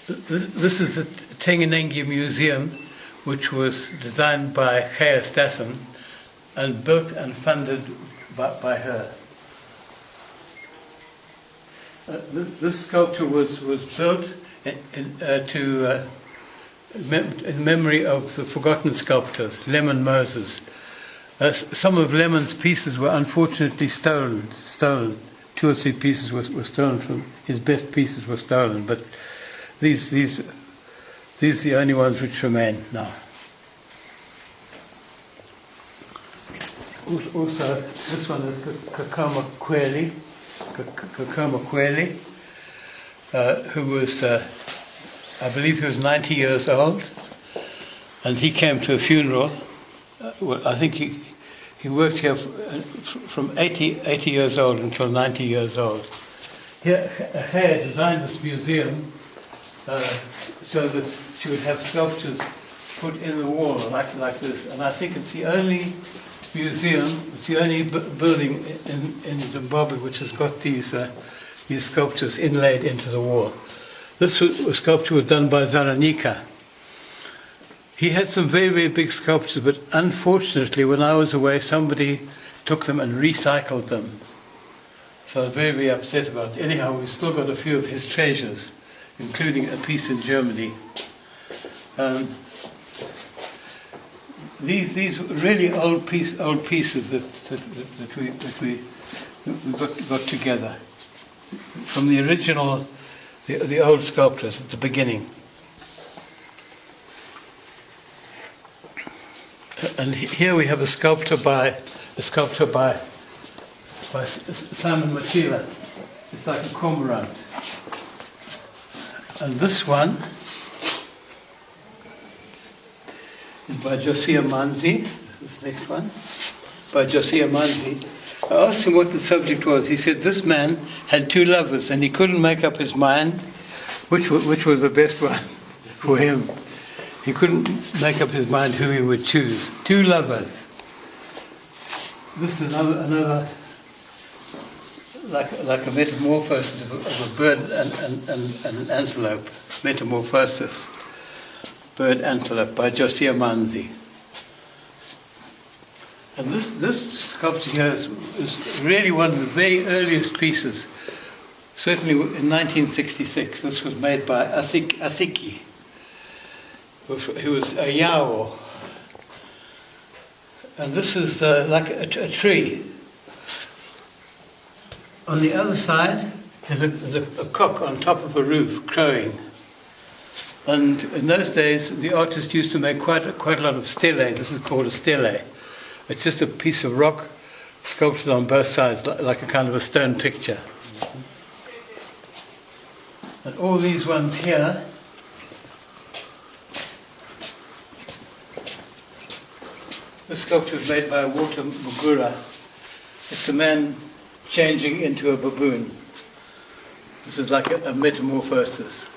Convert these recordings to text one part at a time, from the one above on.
This is the Tengenenge Museum, which was designed by Gea Stassen and built and funded by her. This sculpture was built in memory of the forgotten sculptors, Lemon Moses. Some of Lemon's pieces were unfortunately stolen. 2 or 3 pieces were stolen from his best pieces were stolen, but these are the only ones which remain now. Also, this one is Kakama Kweli, who was, I believe he was 90 years old, and he came to a funeral. I think he worked here from 80 years old until 90 years old. Here, Gea designed this museum so that she would have sculptures put in the wall like this, and I think it's the only museum, it's the only building in Zimbabwe which has got these sculptures inlaid into the wall. This sculpture was done by Zaranika. He had some very, very big sculptures, but unfortunately when I was away somebody took them and recycled them. So I was very, very upset about it. Anyhow, we've still got a few of his treasures, including a piece in Germany. These really old pieces that we got together from the original, the old sculptors at the beginning. And here we have a sculpture by Simon Machila. It's like a cormorant. And this one is by Josiah Manzi. This next one, by Josiah Manzi. I asked him what the subject was. He said this man had 2 lovers and he couldn't make up his mind which was the best one for him. He couldn't make up his mind who he would choose. 2 lovers. This is another like a metamorphosis of a bird and an antelope. Metamorphosis. Bird Antelope by Josiah Manzi. And this sculpture here is really one of the very earliest pieces, certainly in 1966. This was made by Asiki, who was a Yao. And this is like a tree. On the other side is a cock on top of a roof crowing. And in those days, the artist used to make quite a lot of stele. This is called a stele. It's just a piece of rock sculpted on both sides, like a kind of a stone picture. And all these ones here, this sculpture is made by Walter Mugura. It's a man changing into a baboon. This is like a metamorphosis.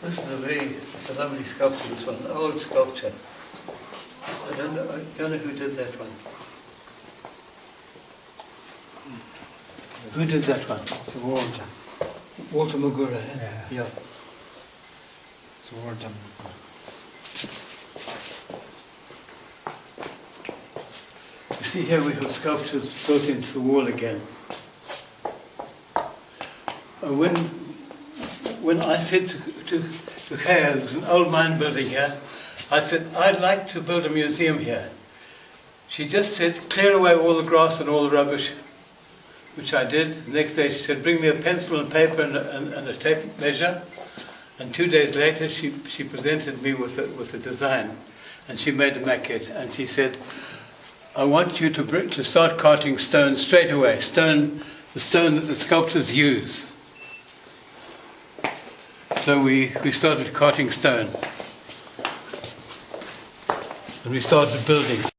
This is it's a lovely sculpture, this one, an old sculpture. I don't know who did that one. Who did that one? It's Walter. Walter Mugura, yeah. It's Walter. You see here we have sculptures built into the wall again. When I said to Gea, there was an old mine building here, I said, I'd like to build a museum here. She just said, clear away all the grass and all the rubbish, which I did. The next day she said, bring me a pencil and paper and a tape measure. And 2 days later she presented me with a design. And she made a maquette. And she said, I want you to start carting stone straight away, the stone that the sculptors use. So we started carting stone, and we started building.